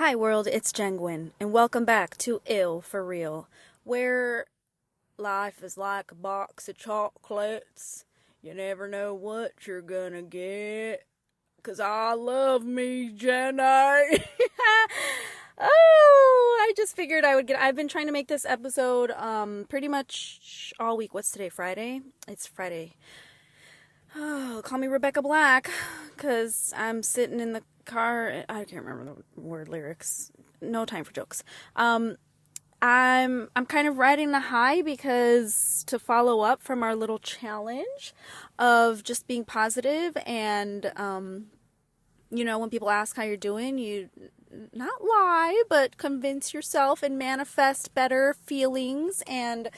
Hi world, it's Jenguin, and welcome back to Ill for Real, where life is like a box of chocolates. You never know what you're gonna get. 'Cause I love me, Jenny. I just figured I've been trying to make this episode, pretty much all week. What's today, Friday? It's Friday. Oh, call me Rebecca Black, because I'm sitting in the car. I can't remember the word lyrics. No time for jokes. I'm kind of riding the high because to follow up from our little challenge of just being positive and, when people ask how you're doing, you not lie, but convince yourself and manifest better feelings and,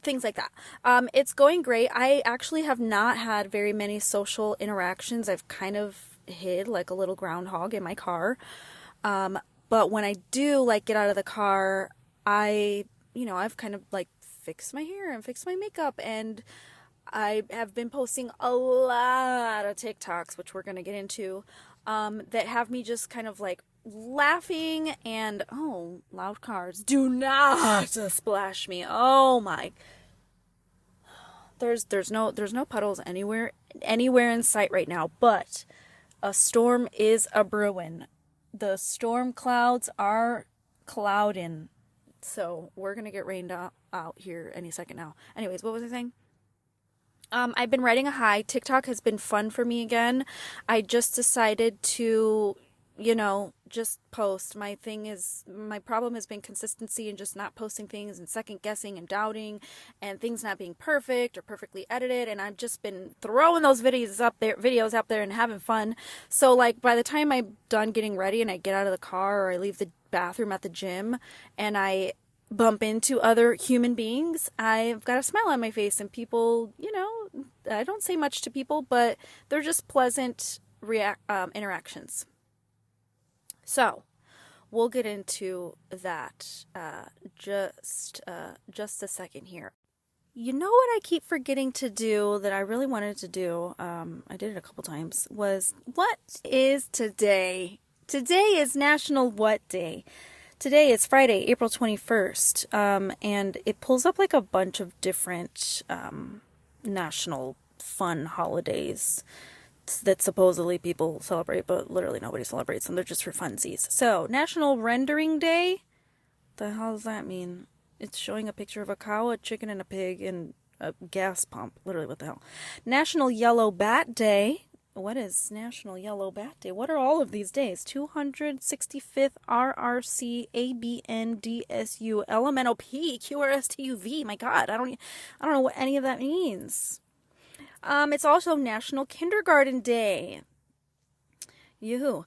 things like that. It's going great. I actually have not had very many social interactions. I've kind of hid like a little groundhog in my car. But when I do get out of the car, I've kind of fixed my hair and fixed my makeup, and I have been posting a lot of TikToks, which we're going to get into, that have me just kind of laughing and, oh, loud cars. Do not splash me. Oh my. There's no puddles anywhere in sight right now, but a storm is a brewing. The storm clouds are clouding. So we're going to get rained out here any second now. Anyways, what was I saying? I've been riding a high. TikTok has been fun for me again. I just decided to, just post. My problem has been consistency and just not posting things and second guessing and doubting and things not being perfect or perfectly edited. And I've just been throwing those videos up there and having fun. So by the time I'm done getting ready and I get out of the car or I leave the bathroom at the gym and I bump into other human beings, I've got a smile on my face, and people, I don't say much to people, but they're just pleasant interactions. So we'll get into that just a second here. You know what I keep forgetting to do that I really wanted to do, I did it a couple times, was what is today? Today is National What Day? Today is Friday, April 21st, and it pulls up a bunch of different national fun holidays that supposedly people celebrate, but literally nobody celebrates them. They're just for funsies. So, National Rendering Day. The hell does that mean? It's showing a picture of a cow, a chicken, and a pig, and a gas pump. Literally, what the hell? National Yellow Bat Day. What is National Yellow Bat Day? What are all of these days? 265th RRC ABNDSU LMNOP QRSTUV. My God, I don't know what any of that means. It's also National Kindergarten Day. Yoo-hoo.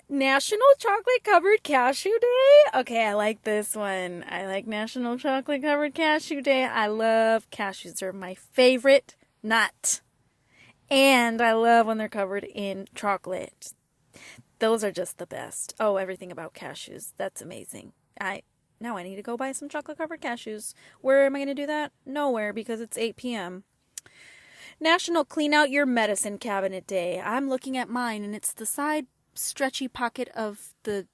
National Chocolate Covered Cashew Day. Okay, I like this one. I like National Chocolate Covered Cashew Day. I love cashews. They're my favorite nut. And I love when they're covered in chocolate. Those are just the best. Oh, everything about cashews. That's amazing. Now I need to go buy some chocolate covered cashews. Where am I going to do that? Nowhere, because it's 8 p.m. National Clean Out Your Medicine Cabinet Day. I'm looking at mine, and it's the side stretchy pocket of the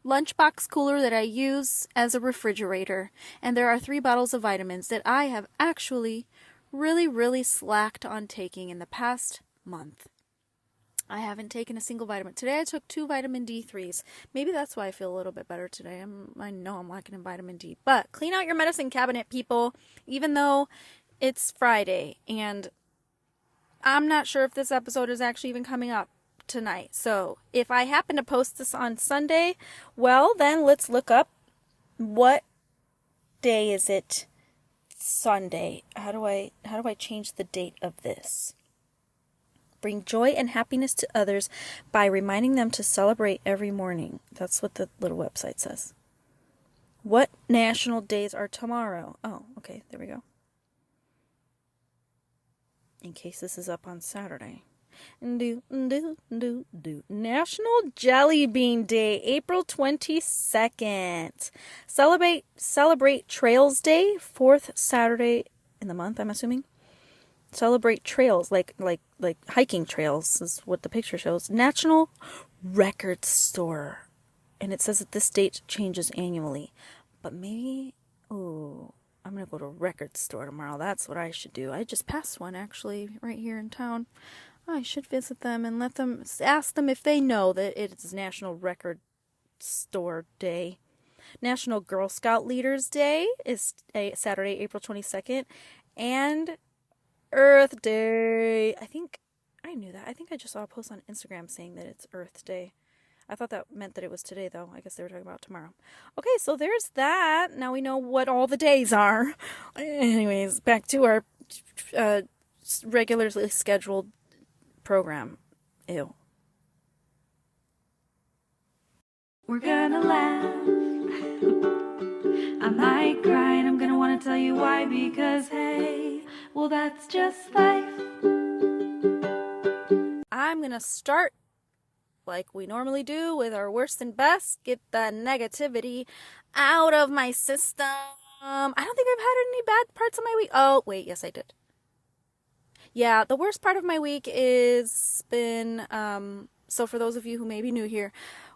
lunchbox cooler that I use as a refrigerator. And there are 3 bottles of vitamins that I have actually really, really slacked on taking in the past month. I haven't taken a single vitamin. Today I took 2 vitamin D3s. Maybe that's why I feel a little bit better today. I know I'm lacking in vitamin D. But clean out your medicine cabinet, people. Even though it's Friday, and I'm not sure if this episode is actually even coming up tonight. So if I happen to post this on Sunday, well, then let's look up what day is it. Sunday. How do I change the date of this? Bring joy and happiness to others by reminding them to celebrate every morning. That's what the little website says. What national days are tomorrow? Oh, okay, there we go. In case this is up on Saturday. National Jelly Bean Day, April 22nd. Celebrate Trails Day, 4th Saturday in the month, I'm assuming. Celebrate trails, like like hiking trails is what the picture shows. National Record Store. And it says that this date changes annually. But maybe, oh, I'm going to go to a record store tomorrow. That's what I should do. I just passed one actually right here in town. I should visit them and ask them if they know that it is National Record Store Day. National Girl Scout Leaders Day is Saturday, April 22nd. And Earth Day. I knew that. I think I just saw a post on Instagram saying that it's Earth Day. I thought that meant that it was today, though. I guess they were talking about tomorrow. Okay, so there's that. Now we know what all the days are. Anyways, back to our regularly scheduled program. Ew. We're gonna laugh. I might cry and I'm gonna want to tell you why, because hey, well, that's just life. I'm gonna start like we normally do with our worst and best. Get the negativity out of my system. I don't think I've had any bad parts of my week. Oh, wait, yes, I did. Yeah, the worst part of my week is been, so for those of you who may be new here,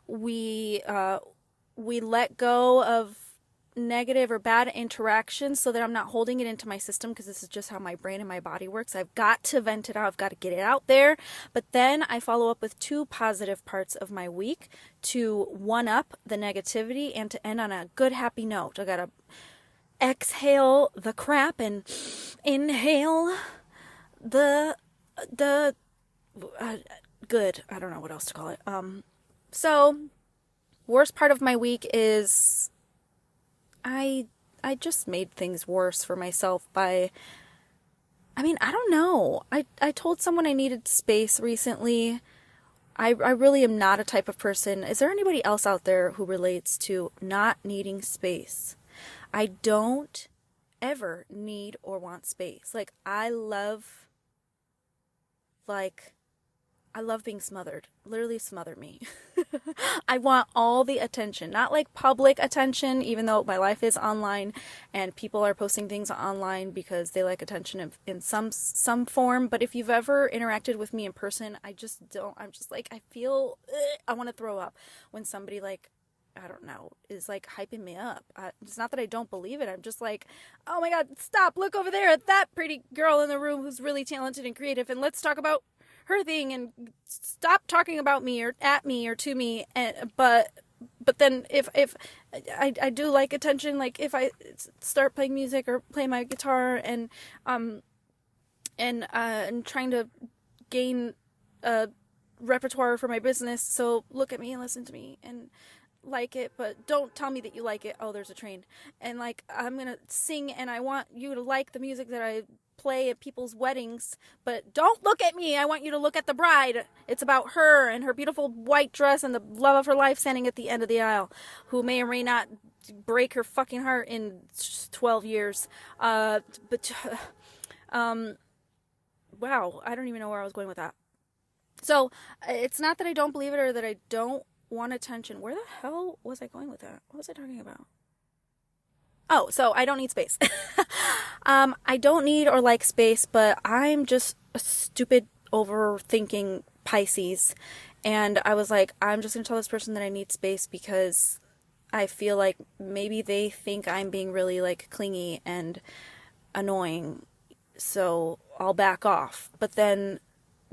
we let go of negative or bad interactions so that I'm not holding it into my system, because this is just how my brain and my body works. I've got to vent it out. I've got to get it out there. But then I follow up with 2 positive parts of my week to one up the negativity and to end on a good, happy note. I got to exhale the crap and inhale the good. I don't know what else to call it. So worst part of my week is I just made things worse for myself by, I don't know. I told someone I needed space recently. I really am not a type of person. Is there anybody else out there who relates to not needing space? I don't ever need or want space. I love being smothered. Literally smother me. I want all the attention. Not like public attention, even though my life is online and people are posting things online because they like attention in some form. But if you've ever interacted with me in person, I just don't. I'm just I feel, I want to throw up when somebody I don't know, is hyping me up. It's not that I don't believe it. I'm just oh my God, stop, look over there at that pretty girl in the room who's really talented and creative, and let's talk about her thing, and stop talking about me or at me or to me. But then if I do like attention, if I start playing music or play my guitar and trying to gain a repertoire for my business, so look at me and listen to me and like it, but don't tell me that you like it. Oh, there's a train. And I'm gonna sing and I want you to like the music that I play at people's weddings, but don't look at me. I want you to look at the bride. It's about her and her beautiful white dress and the love of her life standing at the end of the aisle, who may or may not break her fucking heart in 12 years. Wow, I don't even know where I was going with that. So it's not that I don't believe it or that I don't want attention. Where the hell was I going with that? What was I talking about? Oh, so I don't need space. I don't need or like space, but I'm just a stupid, overthinking Pisces. And I was I'm just going to tell this person that I need space because I feel like maybe they think I'm being really clingy and annoying. So I'll back off. But then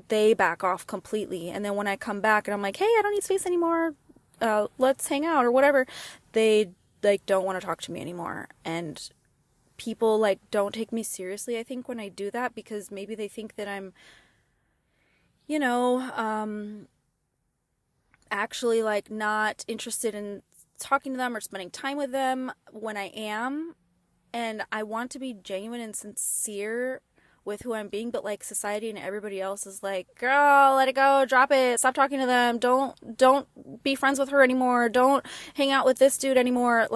they back off completely. And then when I come back and I'm hey, I don't need space anymore. Let's hang out or whatever. They don't want to talk to me anymore. And people don't take me seriously, I think, when I do that, because maybe they think that I'm, actually not interested in talking to them or spending time with them when I am. And I want to be genuine and sincere with who I'm being, but society and everybody else is girl, let it go, drop it, stop talking to them, don't be friends with her anymore, don't hang out with this dude anymore.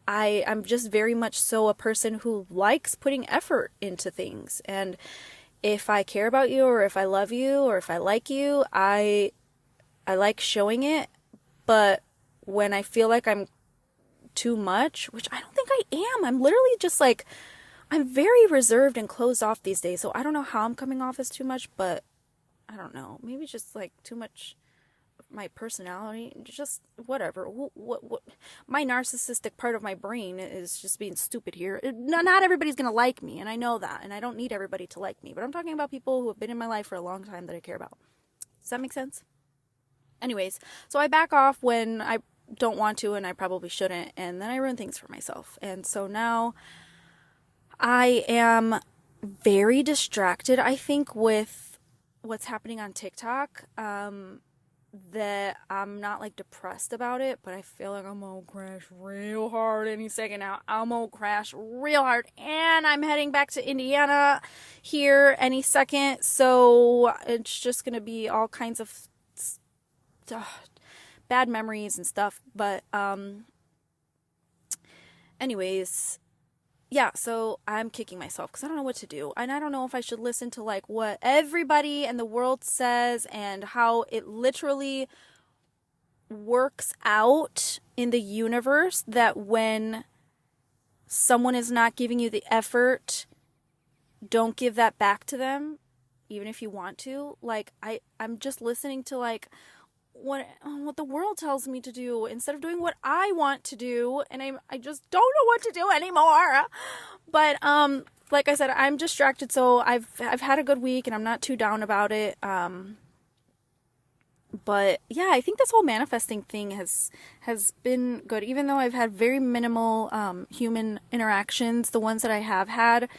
I'm just very much so a person who likes putting effort into things, and if I care about you or if I love you or if I like you, I like showing it. But when I feel like I'm too much, which I don't think I am, I'm literally just I'm very reserved and closed off these days, so I don't know how I'm coming off as too much, but I don't know. Maybe just like too much of my personality, just whatever. What my narcissistic part of my brain is just being stupid here. Not everybody's gonna like me, and I know that, and I don't need everybody to like me, but I'm talking about people who have been in my life for a long time that I care about. Does that make sense? Anyways, so I back off when I don't want to, and I probably shouldn't, and then I ruin things for myself. And so now I am very distracted, I think, with what's happening on TikTok. That I'm not like depressed about it, but I feel like I'm gonna crash real hard any second now. I'm gonna crash real hard, and I'm heading back to Indiana here any second, so it's just gonna be all kinds of bad memories and stuff. But anyways, yeah, so I'm kicking myself because I don't know what to do. And I don't know if I should listen to like what everybody in the world says and how it literally works out in the universe that when someone is not giving you the effort, don't give that back to them, even if you want to. Like I'm just listening to like what the world tells me to do instead of doing what I want to do, and I just don't know what to do anymore. But like I said, I'm distracted, so I've had a good week and I'm not too down about it. But yeah, I think this whole manifesting thing has been good, even though I've had very minimal human interactions. The ones that I have had,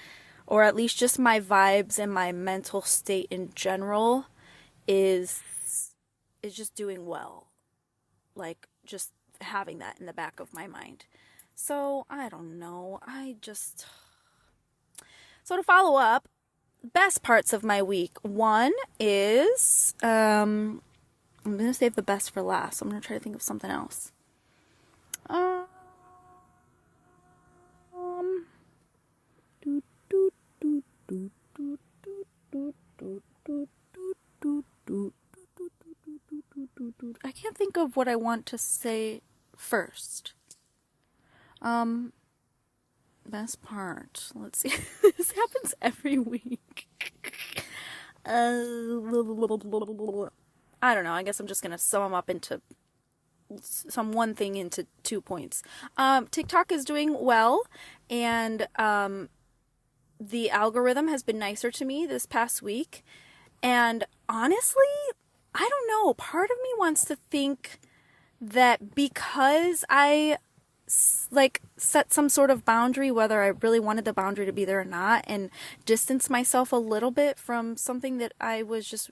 or at least just my vibes and my mental state in general, is just doing well. Like, just having that in the back of my mind. So, I don't know. So to follow up, best parts of my week. One is, I'm going to save the best for last. I'm going to try to think of something else. I can't think of what I want to say first. Best part. Let's see. This happens every week. I don't know. I guess I'm just gonna sum them up into one thing into 2 points. TikTok is doing well, and the algorithm has been nicer to me this past week. And honestly, I don't know. Part of me wants to think that because I like set some sort of boundary, whether I really wanted the boundary to be there or not, and distance myself a little bit from something that I was just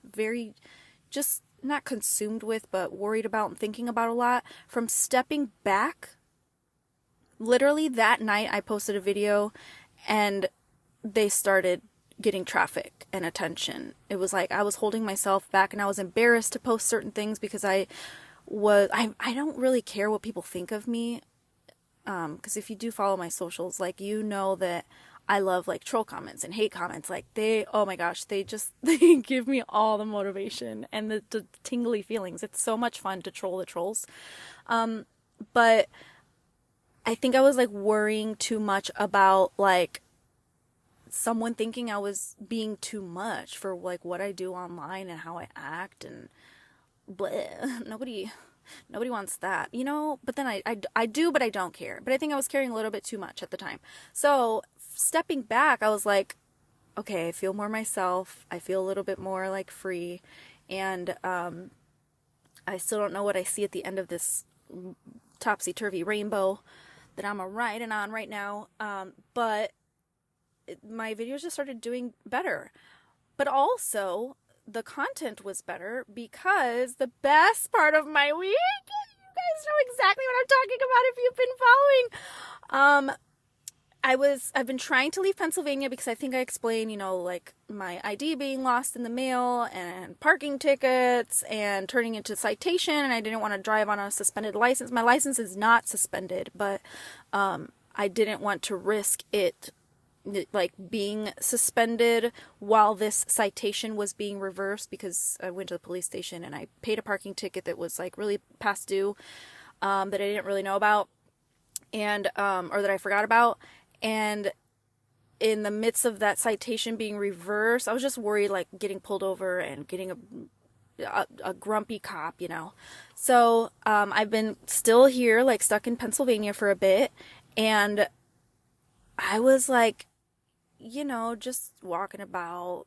not consumed with, but worried about and thinking about a lot, from stepping back. Literally that night I posted a video and they started getting traffic and attention. It was like I was holding myself back and I was embarrassed to post certain things because I don't really care what people think of me. Because if you do follow my socials, like, you know that I love like troll comments and hate comments. Like, oh my gosh, they give me all the motivation and the tingly feelings. It's so much fun to troll the trolls. But I think I was like worrying too much about like someone thinking I was being too much for like what I do online and how I act, and bleh. Nobody wants that, you know. But then I do, but I don't care. But I think I was caring a little bit too much at the time. So stepping back, I was like, okay, I feel more myself. I feel a little bit more like free, and I still don't know what I see at the end of this topsy-turvy rainbow that I'm riding on right now. But my videos just started doing better. But also, the content was better because the best part of my week, you guys know exactly what I'm talking about if you've been following. I've been trying to leave Pennsylvania because I think I explained, like my ID being lost in the mail and parking tickets and turning into citation, and I didn't want to drive on a suspended license. My license is not suspended, but I didn't want to risk it like being suspended while this citation was being reversed, because I went to the police station and I paid a parking ticket that was like really past due, that I didn't really know about, and or that I forgot about, and in the midst of that citation being reversed, I was just worried, like, getting pulled over and getting a grumpy cop, you know. So, I've been still here, like, stuck in Pennsylvania for a bit, and I was, like, you know, just walking about,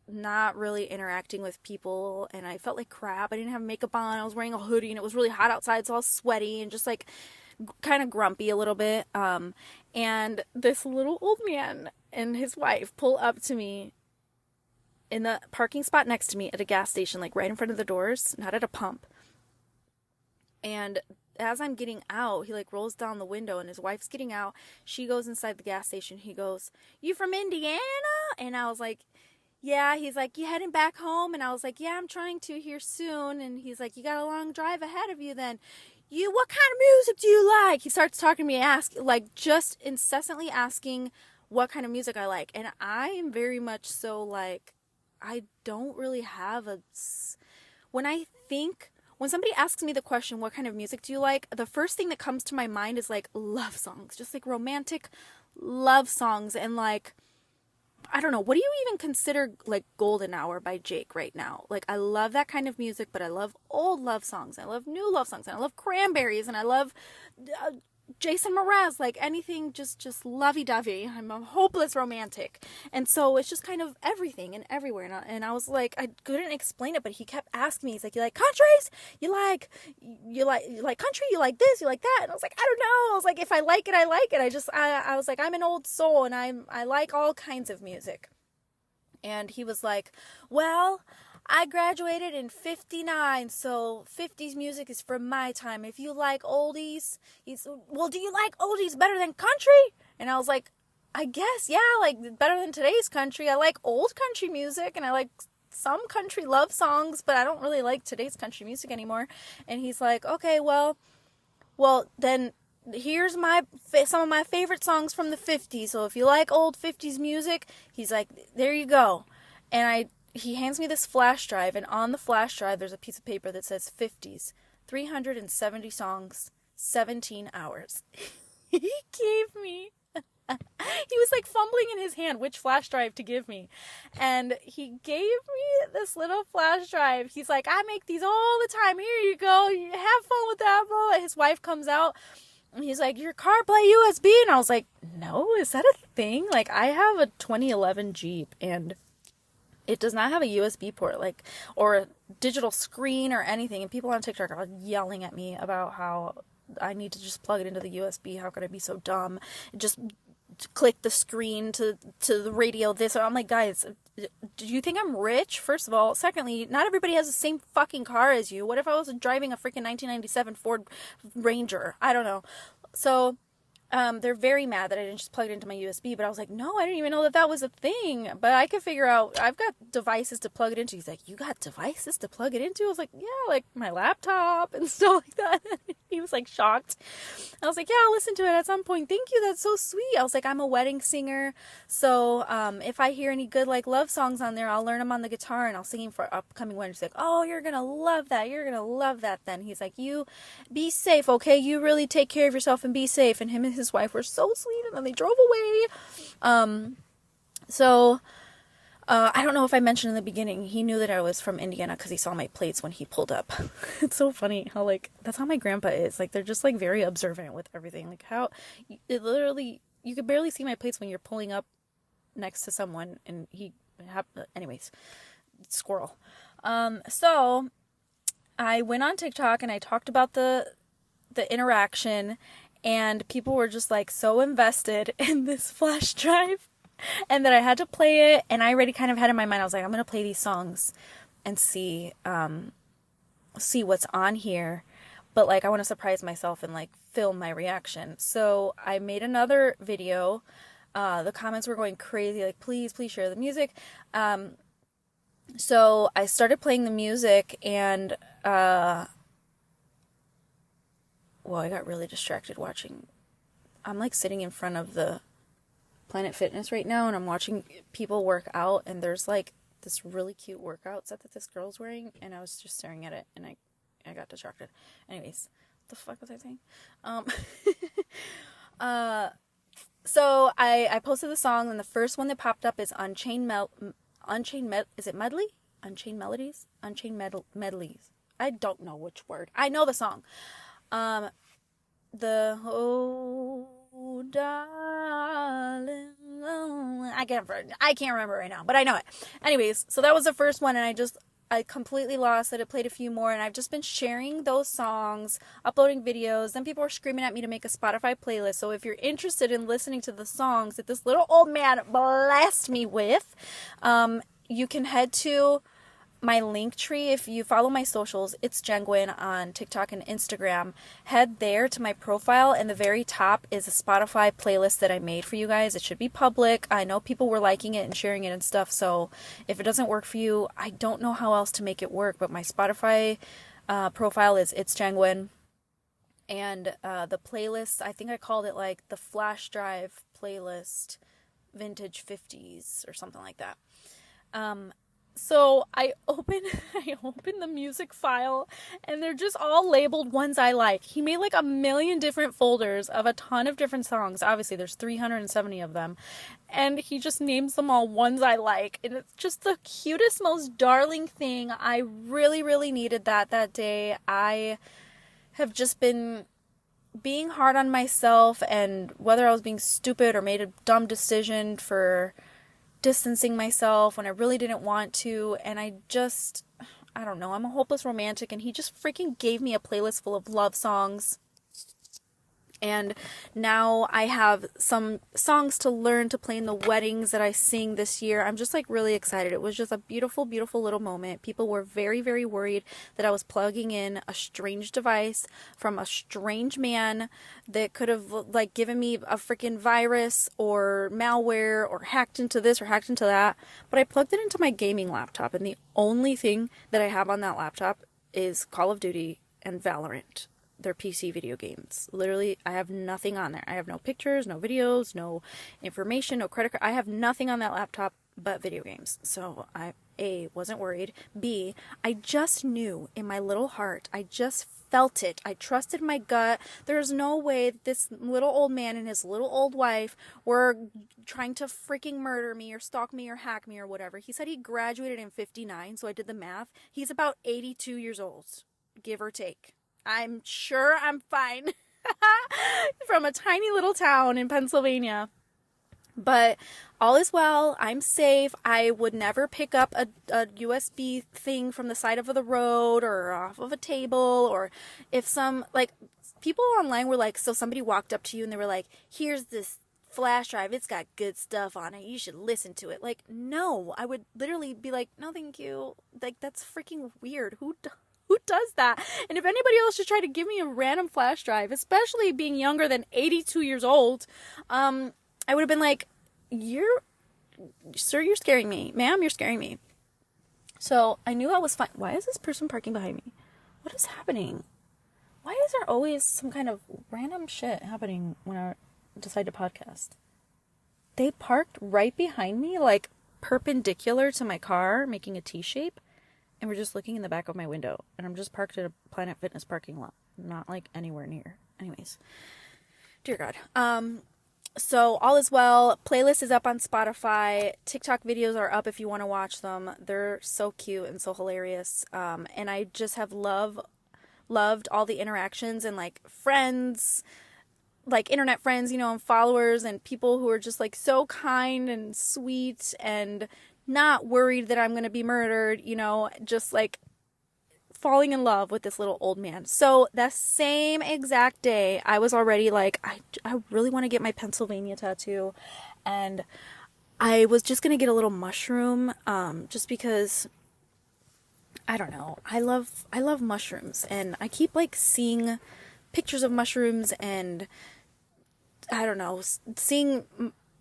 not really interacting with people, and I felt like crap. I didn't have makeup on, I was wearing a hoodie, and it was really hot outside, so I was sweaty and just, like, kind of grumpy a little bit, and this little old man and his wife pull up to me in the parking spot next to me at a gas station, like right in front of the doors, not at a pump. And as I'm getting out, he like rolls down the window, and his wife's getting out. She goes inside the gas station. He goes, "You from Indiana?" And I was like, "Yeah." He's like, "You heading back home?" And I was like, "Yeah, I'm trying to here soon." And he's like, "You got a long drive ahead of you then. What kind of music do you like?" He starts talking to me, like just incessantly asking what kind of music I like. And I am very much so like, I don't really have when somebody asks me the question, what kind of music do you like? The first thing that comes to my mind is like love songs, just like romantic love songs. And like, I don't know, what do you even consider like Golden Hour by Jake right now? Like, I love that kind of music, but I love old love songs. I love new love songs. And I love Cranberries, and I love Jason Mraz, like anything just lovey-dovey. I'm a hopeless romantic. And so it's just kind of everything and everywhere. And I was like, I couldn't explain it, but he kept asking me, he's like, "You like countries? You like country? You like this? You like that?" And I was like, "I don't know." I was like, if I like it, I like it. I was like, I'm an old soul, and I like all kinds of music. And he was like, "Well, I graduated in 59, so 50s music is from my time. If you like oldies," "Well, do you like oldies better than country?" And I was like, "I guess, yeah, like better than today's country. I like old country music, and I like some country love songs, but I don't really like today's country music anymore." And he's like, "Okay, well, then here's some of my favorite songs from the 50s. So if you like old 50s music," he's like, "there you go." And he hands me this flash drive, and on the flash drive there's a piece of paper that says 50s, 370 songs, 17 hours. He gave me he was like fumbling in his hand which flash drive to give me, and he gave me this little flash drive. He's like, "I make these all the time, here you go, you have fun with that." His wife comes out, and he's like, "Your car play USB?" And I was like, "No, is that a thing?" Like, I have a 2011 Jeep, and it does not have a USB port, like, or a digital screen or anything. And people on TikTok are yelling at me about how I need to just plug it into the USB. How could I be so dumb? Just click the screen to the radio this. I'm like, guys, do you think I'm rich? First of all. Secondly, not everybody has the same fucking car as you. What if I was driving a freaking 1997 Ford Ranger? I don't know. So they're very mad that I didn't just plug it into my USB, but I was like, no, I didn't even know that was a thing. But I could figure out, I've got devices to plug it into. He's like, "You got devices to plug it into?" I was like, "Yeah, like my laptop and stuff like that." He was like shocked. I was like, "Yeah, I'll listen to it at some point. Thank you, that's so sweet." I was like, "I'm a wedding singer, so if I hear any good like love songs on there, I'll learn them on the guitar and I'll sing them for upcoming weddings." He's like, "Oh, you're gonna love that. You're gonna love that then." He's like, "You be safe, okay? You really take care of yourself and be safe." And him and his wife were so sweet, and then they drove away. I don't know if I mentioned in the beginning, he knew that I was from Indiana because he saw my plates when he pulled up. It's so funny how, like, that's how my grandpa is. Like, they're just, like, very observant with everything. Like, you could barely see my plates when you're pulling up next to someone, and anyways, squirrel. So, I went on TikTok, and I talked about the interaction, and people were just, like, so invested in this flash drive. And that I had to play it, and I already kind of had in my mind, I was like, I'm going to play these songs and see what's on here. But, like, I want to surprise myself and, like, film my reaction. So I made another video. The comments were going crazy, like, please share the music. So I started playing the music, and, I got really distracted watching. I'm, like, sitting in front of the Planet Fitness right now, and I'm watching people work out, and there's like this really cute workout set that this girl's wearing, and I was just staring at it, and I got distracted. Anyways, what the fuck was I saying? So I posted the song, and the first one that popped up is is it Medley? Unchained Melodies? Medleys. I don't know which word. I know the song. The oh darling, I can't remember right now, but I know it. Anyways, so that was the first one, and I completely lost it. It played a few more, and I've just been sharing those songs, uploading videos. Then people were screaming at me to make a Spotify playlist. So if you're interested in listening to the songs that this little old man blessed me with, you can head to my link tree. If you follow my socials, itsjenguin on TikTok and Instagram. Head there to my profile, and the very top is a Spotify playlist that I made for you guys. It should be public. I know people were liking it and sharing it and stuff, so if it doesn't work for you, I don't know how else to make it work, but my Spotify profile is itsjenguin, and the playlist, I think I called it like the flash drive playlist vintage 50s or something like that. So I open the music file, and they're just all labeled ones I like. He made like a million different folders of a ton of different songs. Obviously, there's 370 of them. And he just names them all ones I like. And it's just the cutest, most darling thing. I really, really needed that day. I have just been being hard on myself, and whether I was being stupid or made a dumb decision for distancing myself when I really didn't want to, and I don't know, I'm a hopeless romantic, and he just freaking gave me a playlist full of love songs. And now I have some songs to learn to play in the weddings that I sing this year. I'm just like really excited. It was just a beautiful, beautiful little moment. People were very, very worried that I was plugging in a strange device from a strange man that could have like given me a freaking virus or malware or hacked into this or hacked into that. But I plugged it into my gaming laptop, and the only thing that I have on that laptop is Call of Duty and Valorant. They're PC video games. Literally, I have nothing on there. I have no pictures, no videos, no information, no credit card. I have nothing on that laptop but video games. So I, A, wasn't worried. B, I just knew in my little heart. I just felt it. I trusted my gut. There's no way that this little old man and his little old wife were trying to freaking murder me or stalk me or hack me or whatever. He said he graduated in 59, so I did the math. He's about 82 years old, give or take. I'm sure I'm fine. From a tiny little town in Pennsylvania. But all is well. I'm safe. I would never pick up a USB thing from the side of the road or off of a table, or if some, like, people online were like, so somebody walked up to you and they were like, here's this flash drive. It's got good stuff on it. You should listen to it. Like, no. I would literally be like, no, thank you. Like, that's freaking weird. Who does that? And if anybody else just tried to give me a random flash drive, especially being younger than 82 years old, I would have been like, sir, you're scaring me. Ma'am, you're scaring me. So I knew I was fine. Why is this person parking behind me? What is happening? Why is there always some kind of random shit happening when I decide to podcast? They parked right behind me, like perpendicular to my car, making a T shape. And we're just looking in the back of my window. And I'm just parked at a Planet Fitness parking lot. Not like anywhere near. Anyways. Dear God. So all is well. Playlist is up on Spotify. TikTok videos are up if you want to watch them. They're so cute and so hilarious. And I just have loved all the interactions and like friends, like internet friends, you know, and followers and people who are just like so kind and sweet and not worried that I'm going to be murdered, you know, just like falling in love with this little old man. So that same exact day, I was already like, I really want to get my Pennsylvania tattoo. And I was just going to get a little mushroom, just because, I don't know, I love mushrooms. And I keep like seeing pictures of mushrooms and, I don't know, seeing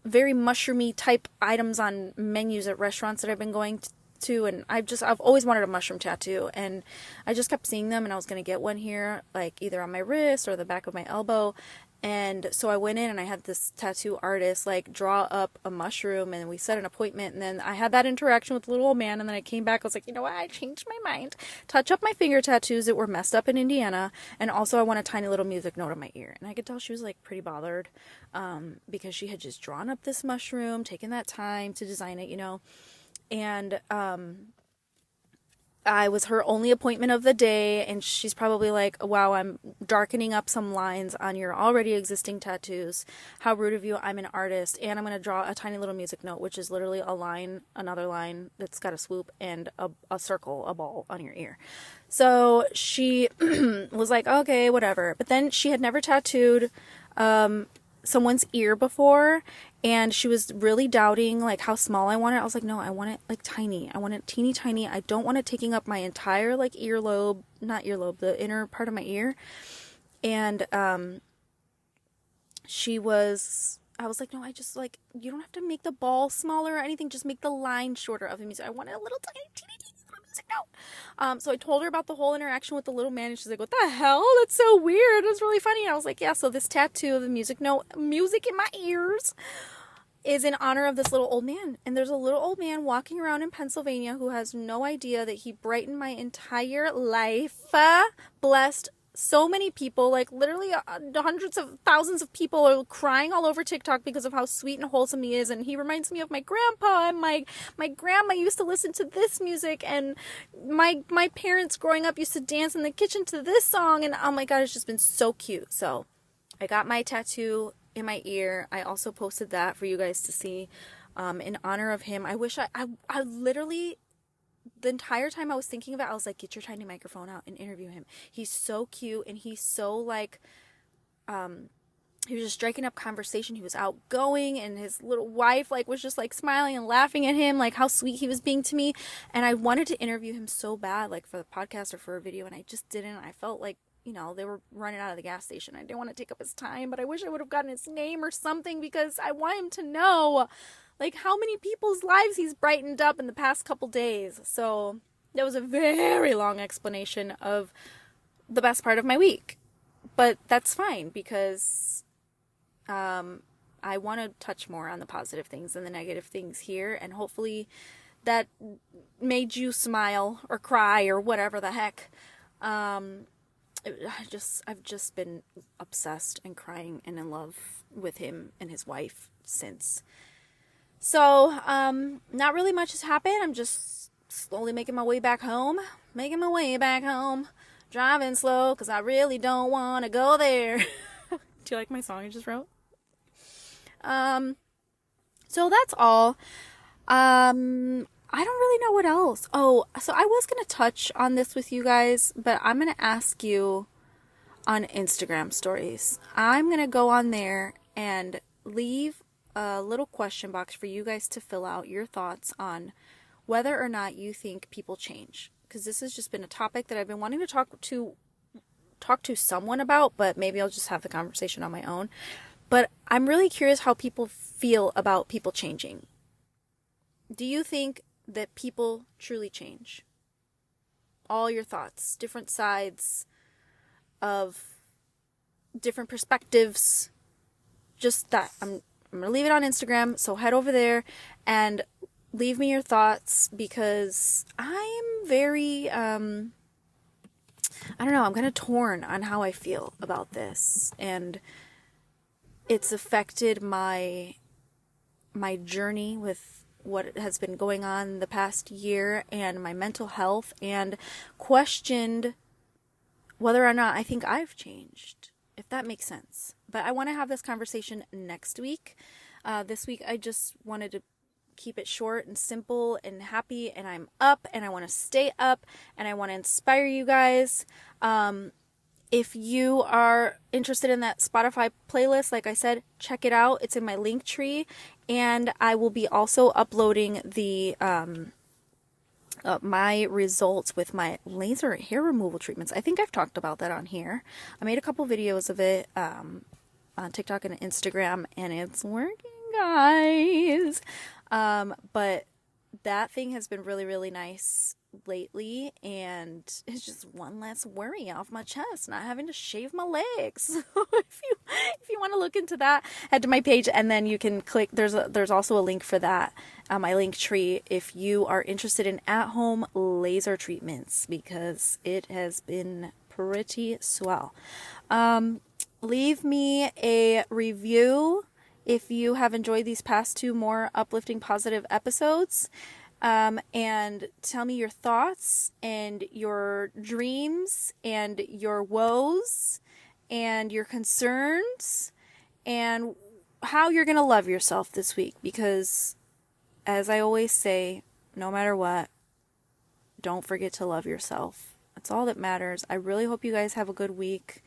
very mushroomy type items on menus at restaurants that I've been going to, and I've always wanted a mushroom tattoo, and I just kept seeing them, and I was going to get one here, like either on my wrist or the back of my elbow, And so I went in and I had this tattoo artist like draw up a mushroom, and we set an appointment, and then I had that interaction with the little old man, and then I came back, I was like, you know what, I changed my mind. Touch up my finger tattoos that were messed up in Indiana, and also I want a tiny little music note on my ear. And I could tell she was like pretty bothered, because she had just drawn up this mushroom, taken that time to design it, and I was her only appointment of the day, and she's probably like, wow, I'm darkening up some lines on your already existing tattoos. How rude of you. I'm an artist, and I'm going to draw a tiny little music note, which is literally a line, another line that's got a swoop, and a circle, a ball on your ear. So she was like, okay, whatever. But then she had never tattooed someone's ear before, and she was really doubting like how small I want it. I was like, no, I want it like tiny. I want it teeny tiny. I don't want it taking up my entire like earlobe, not earlobe, the inner part of my ear. And I was like, no, I just like, you don't have to make the ball smaller or anything, just make the line shorter of the music. I want it a little tiny, teeny little music note. So I told her about the whole interaction with the little man, and she's like, what the hell? That's so weird. It's really funny. And I was like, yeah, so this tattoo of the music note, music in my ears, is in honor of this little old man. And there's a little old man walking around in Pennsylvania who has no idea that he brightened my entire life, blessed so many people, like literally hundreds of thousands of people are crying all over TikTok because of how sweet and wholesome he is. And he reminds me of my grandpa, and my grandma used to listen to this music, and my parents growing up used to dance in the kitchen to this song. And oh my God, it's just been so cute. So I got my tattoo in my ear. I also posted that for you guys to see, in honor of him. I wish I literally, the entire time I was thinking of it, I was like, get your tiny microphone out and interview him. He's so cute, and he's so like, he was just striking up conversation. He was outgoing, and his little wife like was just like smiling and laughing at him, like how sweet he was being to me. And I wanted to interview him so bad, like for the podcast or for a video, and I just didn't. I felt like, they were running out of the gas station. I didn't want to take up his time, but I wish I would have gotten his name or something, because I want him to know like how many people's lives he's brightened up in the past couple days. So that was a very long explanation of the best part of my week, but that's fine, because I want to touch more on the positive things than the negative things here, and hopefully that made you smile or cry or whatever the heck. I've just been obsessed and crying and in love with him and his wife since. So, not really much has happened. I'm just slowly making my way back home. Driving slow, because I really don't want to go there. Do you like my song I just wrote? So that's all. I don't really know what else. Oh, so I was going to touch on this with you guys, but I'm going to ask you on Instagram stories. I'm going to go on there and leave a little question box for you guys to fill out your thoughts on whether or not you think people change. Because this has just been a topic that I've been wanting to talk to someone about, but maybe I'll just have the conversation on my own. But I'm really curious how people feel about people changing. Do you think that people truly change? All your thoughts, different sides of different perspectives, just that. I'm going to leave it on Instagram, so head over there and leave me your thoughts, because I'm very, I don't know, I'm kind of torn on how I feel about this, and it's affected my journey with what has been going on the past year, and my mental health, and questioned whether or not I think I've changed, if that makes sense. But I want to have this conversation next week. This week I just wanted to keep it short and simple and happy, and I'm up, and I want to stay up, and I want to inspire you guys. If you are interested in that Spotify playlist, like I said, check it out. It's in my link tree, and I will be also uploading the my results with my laser hair removal treatments. I think I've talked about that on here. I made a couple videos of it on TikTok and Instagram, and it's working, guys. But that thing has been really, really nice lately, and it's just one less worry off my chest, not having to shave my legs. So if you want to look into that, head to my page, and then you can click. There's also a link for that on my link tree if you are interested in at-home laser treatments, because it has been pretty swell. Leave me a review if you have enjoyed these past 2 more uplifting, positive episodes. And tell me your thoughts and your dreams and your woes and your concerns and how you're going to love yourself this week. Because, as I always say, no matter what, don't forget to love yourself. That's all that matters. I really hope you guys have a good week.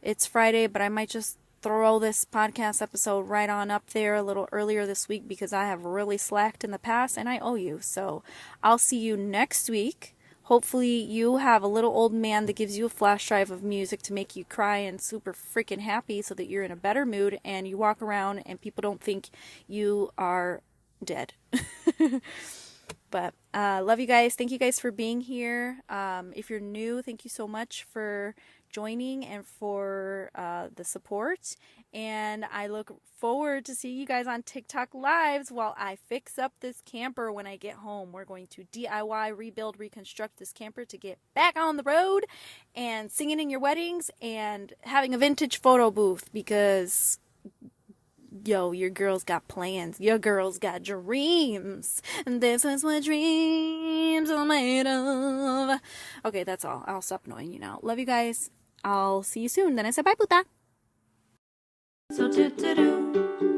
It's Friday, but I might just throw this podcast episode right on up there a little earlier this week because I have really slacked in the past and I owe you. So I'll see you next week. Hopefully you have a little old man that gives you a flash drive of music to make you cry and super freaking happy so that you're in a better mood and you walk around and people don't think you are dead. But love you guys. Thank you guys for being here. If you're new, thank you so much for joining and for the support. And I look forward to seeing you guys on TikTok lives while I fix up this camper when I get home. We're going to DIY, rebuild, reconstruct this camper to get back on the road and singing in your weddings and having a vintage photo booth because yo, your girl's got plans. Your girl's got dreams. And this is what dreams are made of. Okay, that's all. I'll stop annoying you now. Love you guys. I'll see you soon. Then I said bye, puta. So do do do.